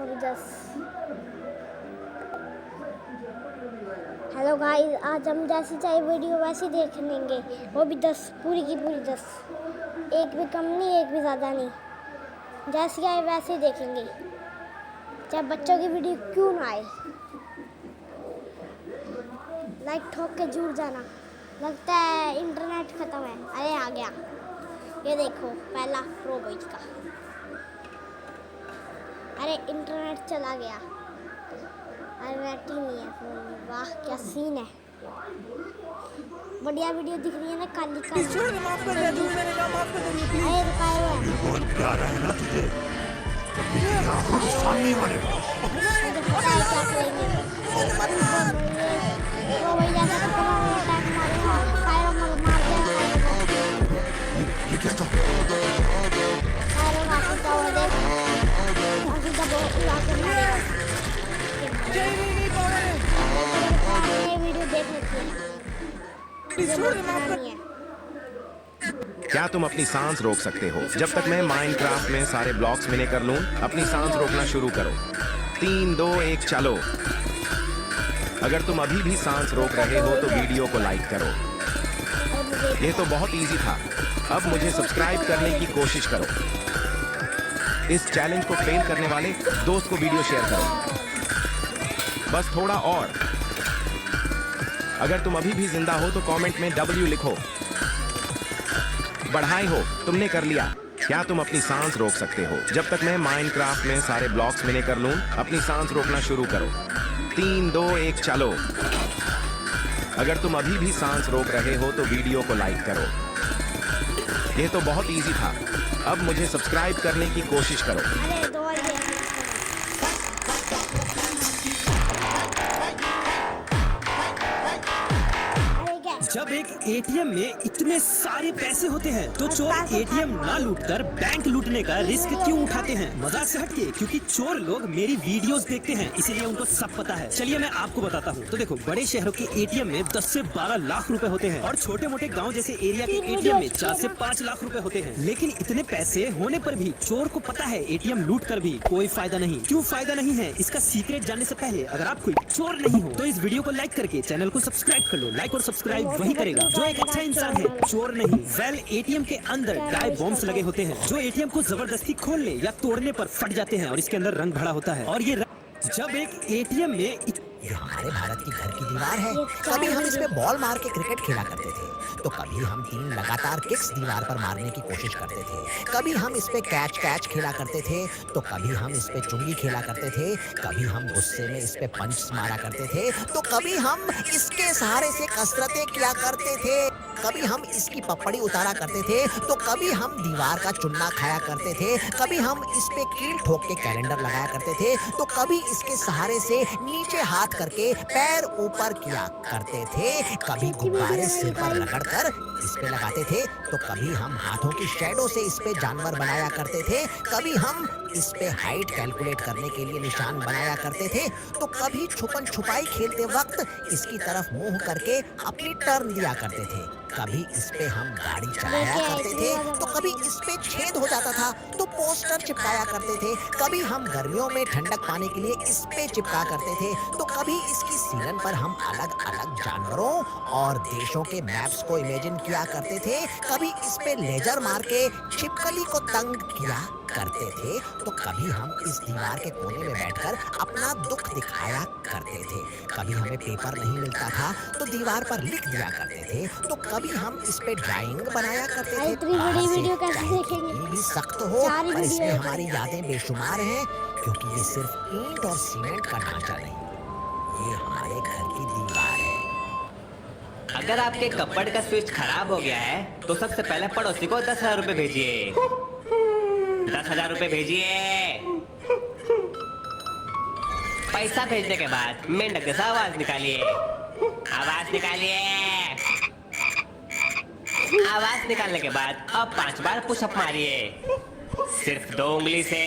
अभी 10। Hello guys, आज हम जैसी चाहिए वीडियो वैसी देख लेंगे, वो भी 10, पूरी की पूरी 10। एक भी कम नहीं, एक भी ज़्यादा नहीं, जैसी आए वैसे ही देखेंगे, चाहे बच्चों की वीडियो क्यों ना आए। लाइक ठोक के जुड़ जाना। लगता है इंटरनेट ख़त्म है। अरे आ गया, ये देखो पहला प्रो बॉयज का। अरे इंटरनेट चला गया, अरे नेट ही नहीं है फोन में। वाह क्या सीन है, बढ़िया वीडियो दिख रही है ना, काली काली। अरे रुका हुआ है, बहुत प्यारा है ना तुझे, कभी आंखों सामने वाले मुझे पता है क्या करेंगे। प्रो बॉय जैसा तो करो, अटैक मारेगा, फायर मार देगा, ये क्या था? फायर मार देगा वो, देख अभी तो बहुत उड़ा के मारेगा। ये वीडियो देख लेते हैं, क्या तुम अपनी सांस रोक सकते हो? जब तक मैं माइनक्राफ्ट में सारे ब्लॉक्स मिले कर लूं, अपनी सांस रोकना शुरू करो। 3, 2, 1 चलो। अगर तुम अभी भी सांस रोक रहे हो तो वीडियो को लाइक करो। ये तो बहुत इजी था। अब मुझे सब्सक्राइब करने की कोशिश करो। इस चैलेंज को फेल करने वाले दोस्त को वीडियो शेयर करो। बस थोड़ा और। अगर तुम अभी भी जिंदा हो तो कमेंट में W लिखो। बढ़ाई हो, तुमने कर लिया। क्या तुम अपनी सांस रोक सकते हो? जब तक मैं माइनक्राफ्ट में सारे ब्लॉक्स मिले कर लूं, अपनी सांस रोकना शुरू करो। 3, 2, 1 चलो। अगर तुम अभी भी सांस रोक रहे हो तो वीडियो को लाइक करो। ये तो बहुत इजी था। अब मुझे सब्सक्राइब करने की कोशिश करो। अरे दो ही है। अरे क्या जब एक एटीएम में इतने सारे पैसे होते हैं तो चोर एटीएम ना लूटकर बैंक लूटने का रिस्क क्यों उठाते हैं? मजाक से हटके, क्योंकि चोर लोग मेरी वीडियोस देखते हैं, इसीलिए उनको सब पता है। चलिए मैं आपको बताता हूँ। तो देखो, बड़े शहरों के एटीएम में 10 से 12 लाख रुपए होते हैं और छोटे मोटे गांव जैसे एरिया के एटीएम में 4 से 5 लाख रुपए होते हैं। लेकिन इतने पैसे होने पर भी चोर को पता है एटीएम लूट कर भी कोई फायदा नहीं। क्यों फायदा नहीं है, इसका सीक्रेट जानने से पहले अगर आप कोई चोर नहीं हो तो इस वीडियो को लाइक करके चैनल को सब्सक्राइब कर लो। लाइक और सब्सक्राइब वही करेगा जो एक अच्छा इंसान है, चोर नहीं। वेल, एटीएम के अंदर डाई बॉम्ब्स लगे होते हैं जो एटीएम को जबरदस्ती खोलने या तोड़ने पर फट जाते हैं और इसके अंदर रंग भरा होता है। और ये जब एक एटीएम में ये हमारे भारत की घर की दीवार है। कभी हम इस पे बॉल मार के क्रिकेट खेला करते थे, तो कभी हम 3 लगातार किक्स दीवार पर मारने की कोशिश करते थे। कभी हम इस पे कैच खेला करते थे, तो कभी हम इस पे चुंगी खेला करते थे। कभी हम गुस्से में इस पे पंच मारा करते थे, तो कभी हम इसके सहारे से कसरतें किया करते थे। कभी हम इसकी पपड़ी उतारा करते थे, तो कभी हम दीवार का चुन्ना खाया करते थे। कभी हम इस पे कील ठोक के कैलेंडर लगाया करते थे, तो कभी इसके सहारे से नीचे हाथ करके पैर ऊपर किया करते थे। कभी गुब्बारे सिर पर रगड़कर इस पे लगाते थे, तो कभी हम हाथों की शैडो से इस पे जानवर बनाया करते थे। कभी हम इस पे हाइट कैलकुलेट करने के लिए निशान बनाया करते थे, तो कभी छुपन छुपाई खेलते वक्त इसकी तरफ मुंह करके अपनी टर्न दिया करते थे। कभी इस पे हम गाड़ी चलाया करते थे, तो कभी इस पे छेद हो जाता था तो पोस्टर चिपकाया करते थे। कभी हम गर्मियों में ठंडक पाने के लिए इस पे चिपका करते थे, तो कभी इसकी सीलन पर हम अलग अलग जानवरों और देशों के मैप्स को इमेजिन किया करते थे। कभी इस पे लेजर मार के छिपकली को तंग किया करते थे, तो कभी हम इस दीवार के कोने में बैठकर अपना दुख दिखाया करते थे। कभी हमें पेपर नहीं मिलता था तो दीवार पर लिख दिया करते थे, तो कभी हम इस पे ड्राइंग बनाया करते थे। इतनी बड़ी वीडियो कैसे चाहे देखेंगे? कितनी भी सख्त हो, सारी पर इसमें वीडियो हमारी यादें बेशुमार हैं, क्योंकि ये सिर्फ ईंट और सीमेंट का ढांचा नहीं, ये हमारे घर की दीवार है। अगर आपके कपड़ का स्विच खराब हो गया है तो सबसे पहले पड़ोसी को 10,000 रुपए भेजिए। 10,000 रुपए भेजिए। पैसा भेजने के बाद मेंढक जैसा आवाज निकालिए। आवाज निकालिए। आवाज निकालने के बाद अब 5 बार पुशअप मारिए, सिर्फ 2 उंगली से।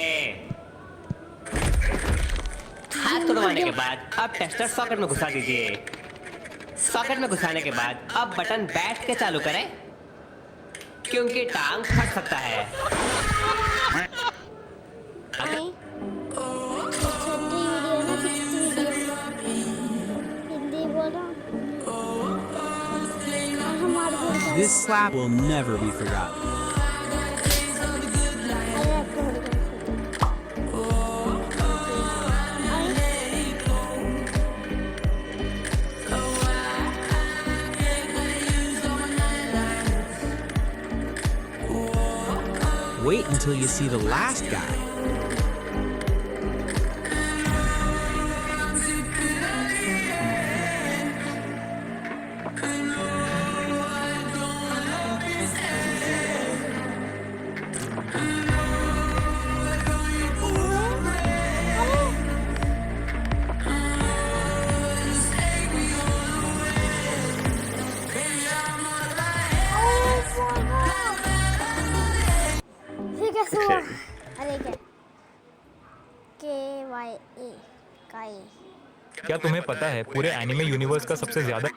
हाथ तुड़वाने के बाद अब टेस्टर सॉकेट में घुसा दीजिए। सॉकेट में घुसाने के बाद अब बटन बैठ के चालू करें, क्योंकि टांग फट सकता है। नहीं This slap will never be forgotten. अरे आपको मेरी Wait until you see the last guy. अरे क्या KYA काई क्या तुम्हें पता है पूरे एनिमे यूनिवर्स का सबसे ज्यादा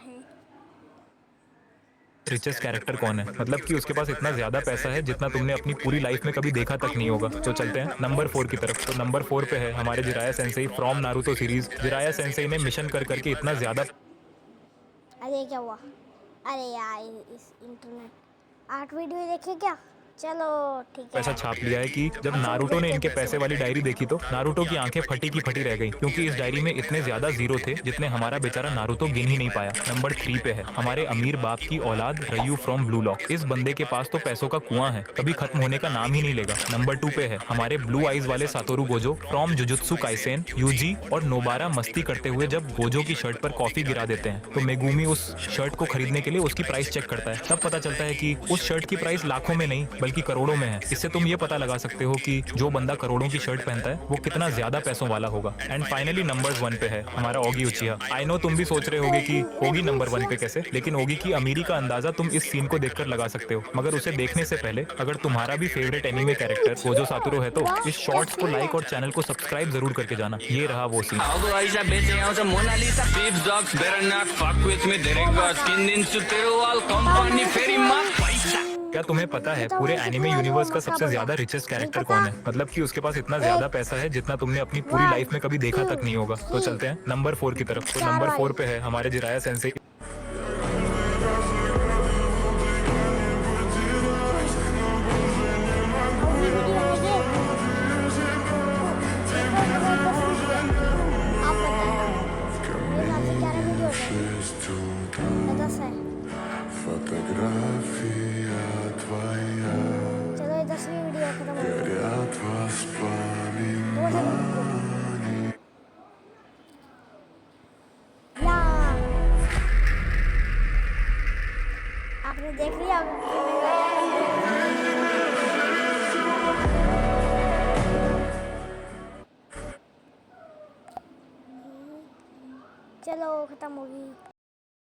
रिचेस्ट कैरेक्टर कौन है? मतलब कि उसके पास इतना ज्यादा पैसा है जितना तुमने अपनी पूरी लाइफ में कभी देखा तक नहीं होगा। तो चलते हैं नंबर 4 की तरफ। तो नंबर 4 पे है हमारे Jiraiya Sensei from Naruto series. Jiraiya Sensei ने मिशन कर करके इतना ज्यादा अरे क्या हुआ? अरे यार इस इंटरनेट 8 वीडियो देखे क्या? चलो ठीक है। पैसा छाप लिया है कि जब नारुतो ने इनके पैसे वाली डायरी देखी तो नारुतो की आंखें फटी की फटी रह गई, क्योंकि इस डायरी में इतने ज्यादा जीरो थे जितने हमारा बेचारा नारुतो गिन ही नहीं पाया। नंबर 3 पे है हमारे अमीर बाप की औलाद रयू फ्रॉम ब्लू लॉक। इस बंदे के पास तो पैसों का कुआं है, कभी खत्म होने का नाम ही नहीं लेगा। नंबर 2 पे है हमारे ब्लू आइज वाले Satoru Gojo from Jujutsu Kaisen. Yuji और नोबारा मस्ती करते हुए जब गोजो की शर्ट पर कॉफी गिरा देते हैं तो मेगुमी उस शर्ट को खरीदने के लिए उसकी प्राइस चेक करता है। तब पता चलता है कि उस शर्ट की प्राइस लाखों में नहीं बल्कि करोड़ों में है। इससे तुम ये पता लगा सकते हो कि जो बंदा करोड़ों की शर्ट पहनता है वो कितना ज्यादा पैसों वाला होगा। एंड फाइनली नंबर 1 पे है हमारा ओगी उचिहा। आई नो तुम भी सोच रहे होगे कि ओगी नंबर 1 पे कैसे, लेकिन ओगी की अमीरी का अंदाजा तुम इस सीन को देखकर लगा सकते हो। मगर उसे देखने से पहले अगर तुम्हारा भी फेवरेट एनिमे कैरेक्टर गोजो सातोरो है तो इस शॉर्ट्स को लाइक और चैनल को सब्सक्राइब जरूर करके जाना। ये रहा वो सीन। क्या तुम्हें पता है पूरे एनिमे यूनिवर्स का सबसे ज्यादा रिचेस्ट कैरेक्टर कौन है? मतलब कि उसके पास इतना ज्यादा पैसा है जितना तुमने अपनी पूरी लाइफ में कभी देखा तक नहीं होगा। तो चलते हैं नंबर 4 की तरफ। तो नंबर 4 पे है हमारे जिराया सेंसेई। Фотография твоя चलो ये 10वीं वीडियो खत्म हो गई। горят воспоминания. या आपने देख लिया चलो खत्म होगी।